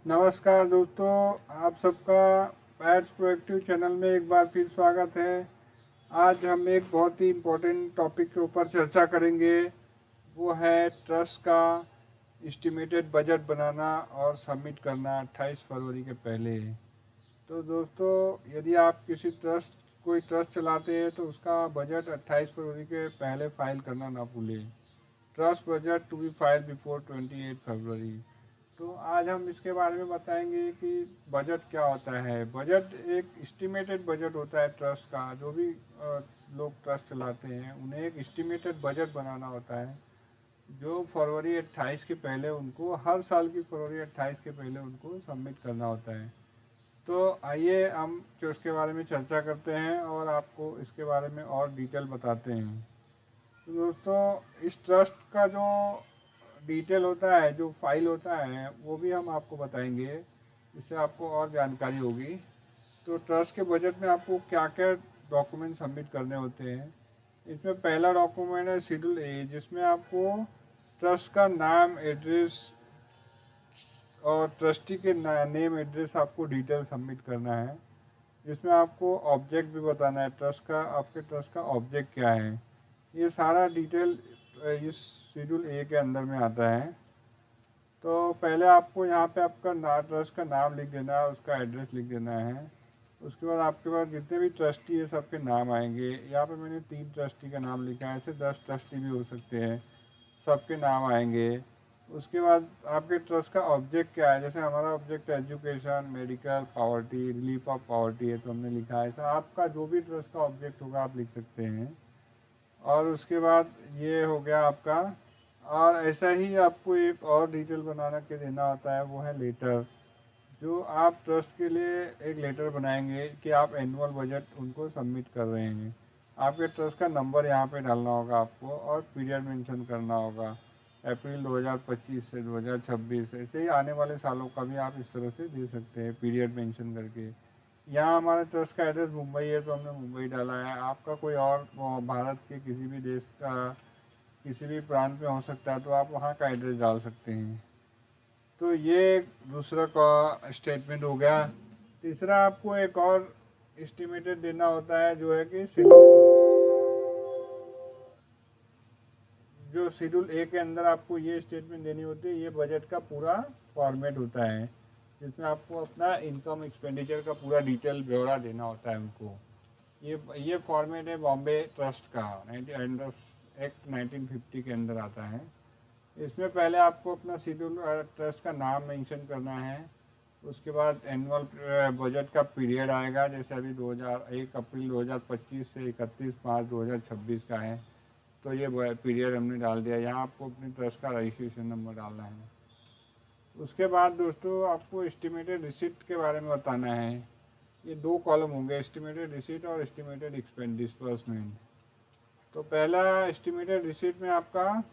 नमस्कार दोस्तों, आप सबका पैट्स प्रोएक्टिव चैनल में एक बार फिर स्वागत है। आज हम एक बहुत ही इम्पोर्टेंट टॉपिक के ऊपर चर्चा करेंगे। वो है ट्रस्ट का एस्टिमेटेड बजट बनाना और सबमिट करना 28 फरवरी के पहले। तो दोस्तों, यदि आप किसी कोई ट्रस्ट चलाते हैं तो उसका बजट 28 फरवरी के पहले फाइल करना ना भूलें। Trust budget to be file before 28 February. तो आज हम इसके बारे में बताएंगे कि बजट क्या होता है। बजट एक एस्टिमेटेड बजट होता है ट्रस्ट का। जो भी लोग ट्रस्ट चलाते हैं उन्हें एक एस्टिमेटेड बजट बनाना होता है, जो फरवरी 28 के पहले उनको, हर साल की फरवरी 28 के पहले उनको सबमिट करना होता है। तो आइए हम जो इसके बारे में चर्चा करते हैं और आपको इसके बारे में और डिटेल बताते हैं। तो दोस्तों, इस ट्रस्ट का जो डिटेल होता है, जो फाइल होता है, वो भी हम आपको बताएंगे, इससे आपको और जानकारी होगी। तो ट्रस्ट के बजट में आपको क्या क्या डॉक्यूमेंट सबमिट करने होते हैं। इसमें पहला डॉक्यूमेंट है शेड्यूल ए, जिसमें आपको ट्रस्ट का नाम, एड्रेस और ट्रस्टी के नेम, एड्रेस आपको डिटेल सबमिट करना है। जिसमें आपको ऑब्जेक्ट भी बताना है, ट्रस्ट का, आपके ट्रस्ट का ऑब्जेक्ट क्या है। ये सारा डिटेल इस शेड्यूल ए के अंदर में आता है। तो पहले आपको यहाँ पे आपका ट्रस्ट का नाम लिख देना है, उसका एड्रेस लिख देना है। उसके बाद आपके पास जितने भी ट्रस्टी है सबके नाम आएंगे। यहाँ पे मैंने 3 ट्रस्टी का नाम लिखा है, ऐसे 10 ट्रस्टी भी हो सकते हैं, सबके नाम आएंगे। उसके बाद आपके ट्रस्ट का ऑब्जेक्ट क्या है। जैसे हमारा object education, medical, poverty, relief of poverty है तो हमने लिखा है। ऐसा आपका जो भी ट्रस्ट का ऑब्जेक्ट होगा आप लिख सकते हैं। और उसके बाद ये हो गया आपका। और ऐसा ही आपको एक और डिटेल बनाना के देना होता है, वो है लेटर। जो आप ट्रस्ट के लिए एक लेटर बनाएंगे कि आप एनुअल बजट उनको सबमिट कर रहे हैं। आपके ट्रस्ट का नंबर यहाँ पे डालना होगा आपको, और पीरियड मेंशन करना होगा। अप्रैल 2025 से 2026, ऐसे ही आने वाले सालों का भी आप इस तरह से दे सकते हैं, पीरियड मेंशन करके। यहाँ हमारे ट्रस्ट का एड्रेस मुंबई है तो हमने मुंबई डाला है। आपका कोई और भारत के किसी भी देश का किसी भी प्रांत में हो सकता है, तो आप वहाँ का एड्रेस डाल सकते हैं। तो ये दूसरा का स्टेटमेंट हो गया। तीसरा, आपको एक और एस्टिमेटेड देना होता है, जो है कि शेड्यूल ए के अंदर आपको ये स्टेटमेंट देनी होती है। ये बजट का पूरा फॉर्मेट होता है, जिसमें आपको अपना इनकम एक्सपेंडिचर का पूरा डिटेल ब्यौरा देना होता है उनको। ये फॉर्मेट है बॉम्बे ट्रस्ट का, एक्ट 1950 के अंदर आता है। इसमें पहले आपको अपना शेड्यूल ट्रस्ट का नाम मेंशन करना है। उसके बाद एनुअल बजट का पीरियड आएगा, जैसे अभी 1 अप्रैल 2025 से 31 मार्च 2026 का है। तो ये पीरियड हमने डाल दिया। यहाँ आपको अपने ट्रस्ट का रजिस्ट्रेशन नंबर डालना है। उसके बाद दोस्तों, आपको एस्टिमेटेड रिसिप्ट के बारे में बताना है। ये 2 कॉलम होंगे, एस्टिमेटेड रिसिप्ट और एस्टिमेटेड एक्सपेंस डिस्बर्समेंट। तो पहला एस्टिमेटेड रिसिप्ट में आपका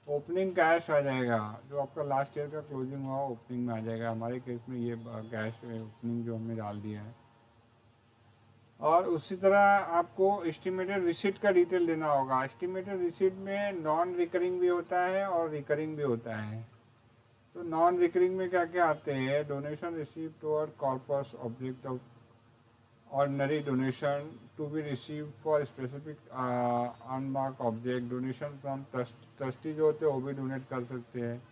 ओपनिंग कैश आ जाएगा, जो आपका लास्ट ईयर का क्लोजिंग हुआ ओपनिंग में आ जाएगा। हमारे केस में ये कैश ओपनिंग जो हमने डाल दिया है। और उसी तरह आपको एस्टिमेटेड रिसीट का डिटेल देना होगा। एस्टिमेटेड रिसीट में नॉन रिकरिंग भी होता है और रिकरिंग भी होता है। तो नॉन रिकरिंग में क्या क्या आते हैं? Donation receive toward corpus object of ordinary donation to be receive for specific unmark object. Donation from trustee जो होते हैं वो भी डोनेट कर सकते हैं,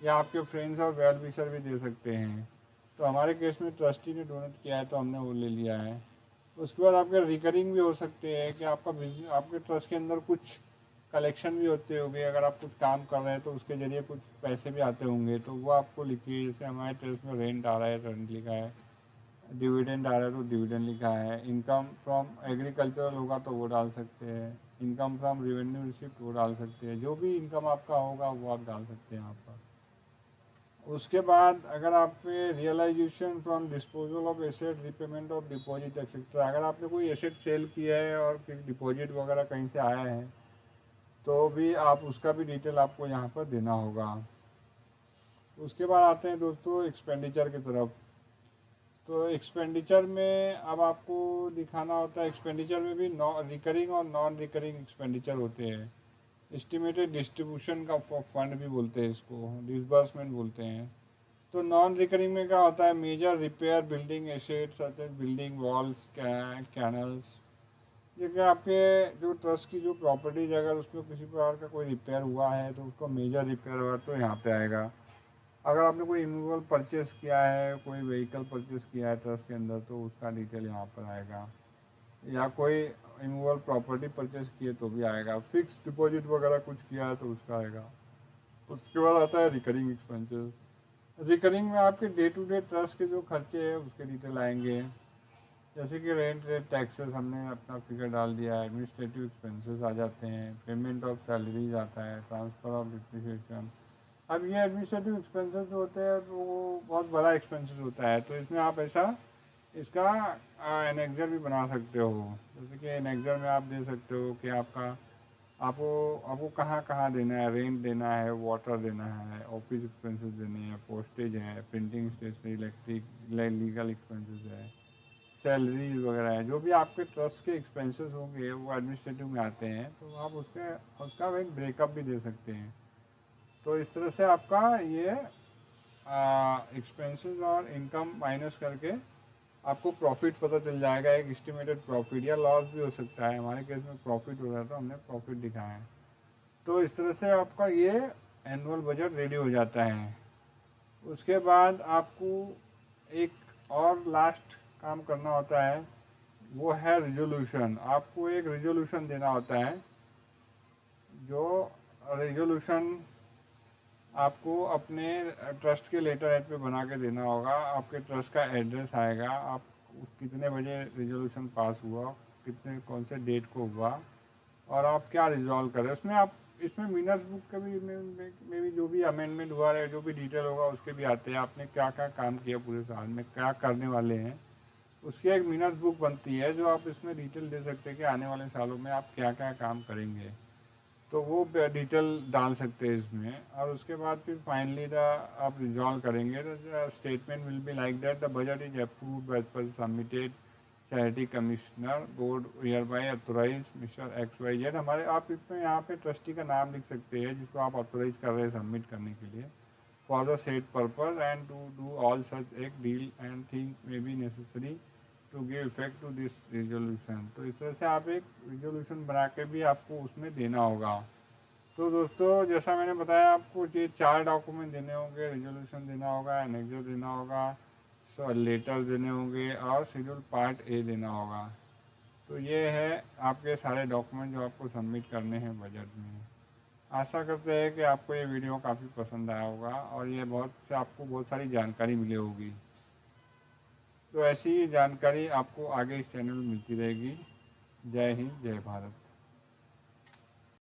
या आपके फ्रेंड्स और वेल विशर भी दे सकते हैं। तो हमारे केस में ट्रस्टी ने डोनेट किया है तो हमने वो ले लिया है। उसके बाद आपके रिकरिंग भी हो सकते हैं कि आपका बिजनेस, आपके ट्रस्ट के अंदर कुछ कलेक्शन भी होते होंगे। अगर आप कुछ काम कर रहे हैं तो उसके ज़रिए कुछ पैसे भी आते होंगे, तो वो आपको लिखिए। जैसे हमारे ट्रस्ट में रेंट आ रहा है, रेंट लिखा है। डिविडेंड आ रहा है तो डिविडेंड लिखा है। इनकम फ्रॉम एग्रीकल्चरल होगा तो वो डाल सकते हैं। इनकम फ्रॉम रेवेन्यू रिसिप्ट वो डाल सकते हैं। जो भी इनकम आपका होगा वो आप डाल सकते हैं यहाँ पर। उसके बाद अगर आप पे realisation from disposal of asset, repayment of deposit etcetera, अगर आपने कोई एसेट सेल किया है और फिर डिपॉजिट वगैरह कहीं से आया है तो भी आप उसका भी डिटेल आपको यहाँ पर देना होगा। उसके बाद आते हैं दोस्तों एक्सपेंडिचर की तरफ। तो एक्सपेंडिचर में अब आपको दिखाना होता है। एक्सपेंडिचर में भी रिकरिंग और नॉन रिकरिंग एक्सपेंडिचर होते हैं। एस्टिमेटेड डिस्ट्रीब्यूशन का फंड भी बोलते हैं इसको, डिसबर्समेंट बोलते हैं। तो नॉन रिकरिंग में क्या होता है, major repair building asset such as building walls canals. ये क्या आपके जो ट्रस्ट की जो प्रॉपर्टीज अगर उसमें किसी प्रकार का कोई रिपेयर हुआ है तो उसका मेजर रिपेयर हुआ तो यहाँ पे आएगा। अगर आपने कोई इमूवेबल परचेस किया है, कोई व्हीकल परचेस किया है ट्रस्ट के अंदर तो उसका डिटेल यहाँ पर आएगा, या कोई इमूवेबल प्रॉपर्टी परचेस किए तो भी आएगा, फिक्स डिपॉजिट वगैरह कुछ किया है तो उसका आएगा। उसके बाद आता है रिकरिंग एक्सपेंसेस। रिकरिंग में आपके डे टू डे ट्रस्ट के जो खर्चे हैं उसके डिटेल आएंगे, जैसे कि रेंट रेट टैक्सेस हमने अपना फिगर डाल दिया है, एडमिनिस्ट्रेटिव एक्सपेंसेस आ जाते हैं, पेमेंट ऑफ सैलरीज आता है, ट्रांसफ़र ऑफ डिप्रिसिएशन। अब ये एडमिनिस्ट्रेटिव एक्सपेंसेस जो होते हैं तो वो बहुत बड़ा एक्सपेंसेस होता है, तो इसमें आप ऐसा इसका एनेक्जर भी बना सकते हो। जैसे कि एनेक्जर में आप दे सकते हो कि आपको कहाँ कहाँ देना है, रेंट देना है, वाटर देना है, ऑफिस एक्सपेंसेस देने हैं, पोस्टेज है, printing stationery, electric, legal expenses है, सैलरी वगैरह है। जो भी आपके ट्रस्ट के एक्सपेंसेस होंगे वो एडमिनिस्ट्रेटिव में आते हैं, तो आप उसका एक ब्रेकअप भी दे सकते हैं। तो इस तरह से आपका ये एक्सपेंसेस और इनकम माइनस करके आपको प्रॉफिट पता चल जाएगा, एक एस्टिमेटेड प्रॉफिट, या लॉस भी हो सकता है। हमारे केस में प्रॉफिट हो रहा था, हमने प्रॉफिट दिखाया है। तो इस तरह से आपका ये एनुअल बजट रेडी हो जाता है। उसके बाद आपको एक और लास्ट काम करना होता है, वो है रिजोल्यूशन। आपको एक रिजोल्यूशन देना होता है, जो रिजोल्यूशन आपको अपने ट्रस्ट के लेटर हेड पे बना के देना होगा। आपके ट्रस्ट का एड्रेस आएगा, आप कितने बजे रिजोल्यूशन पास हुआ, कितने कौन से डेट को हुआ, और आप क्या रिजॉल्व करें। उसमें आप इसमें मिनर्स बुक का भी में भी जो भी अमेंडमेंट हुआ है, जो भी डिटेल होगा उसके भी आते हैं, आपने क्या क्या काम किया पूरे साल में, क्या करने वाले हैं, उसकी एक मिनर्स बुक बनती है जो आप इसमें डिटेल दे सकते हैं कि आने वाले सालों में आप क्या क्या काम करेंगे, तो वो डिटेल डाल सकते हैं इसमें। और उसके बाद फिर फाइनली आप रिजॉल्व करेंगे तो statement will be like that the budget is approved as per submitted charity commissioner board hereby authorise mister X Y Z. हमारे आप इसमें यहाँ पे ट्रस्टी का नाम लिख सकते हैं जिसको आप ऑथोराइज कर रहे हैं सबमिट करने के लिए, for the set purpose and to do all such act deal and thing may be necessary to give effect to this resolution. तो इस तरह से आप एक रिजोल्यूशन बना के भी आपको उसमें देना होगा। तो दोस्तों जैसा मैंने बताया आपको, ये 4 डॉक्यूमेंट देने होंगे, रिजोल्यूशन देना होगा, एनेक्जर देना होगा, लेटर देने होंगे, और शेड्यूल पार्ट ए देना होगा। तो ये है आपके सारे डॉक्यूमेंट जो आपको सबमिट करने हैं बजट में। आशा करते हैं कि आपको ये वीडियो काफ़ी पसंद आया होगा और ये आपको बहुत सारी जानकारी मिली होगी। तो ऐसी ही जानकारी आपको आगे इस चैनल में मिलती रहेगी। जय हिंद, जय भारत।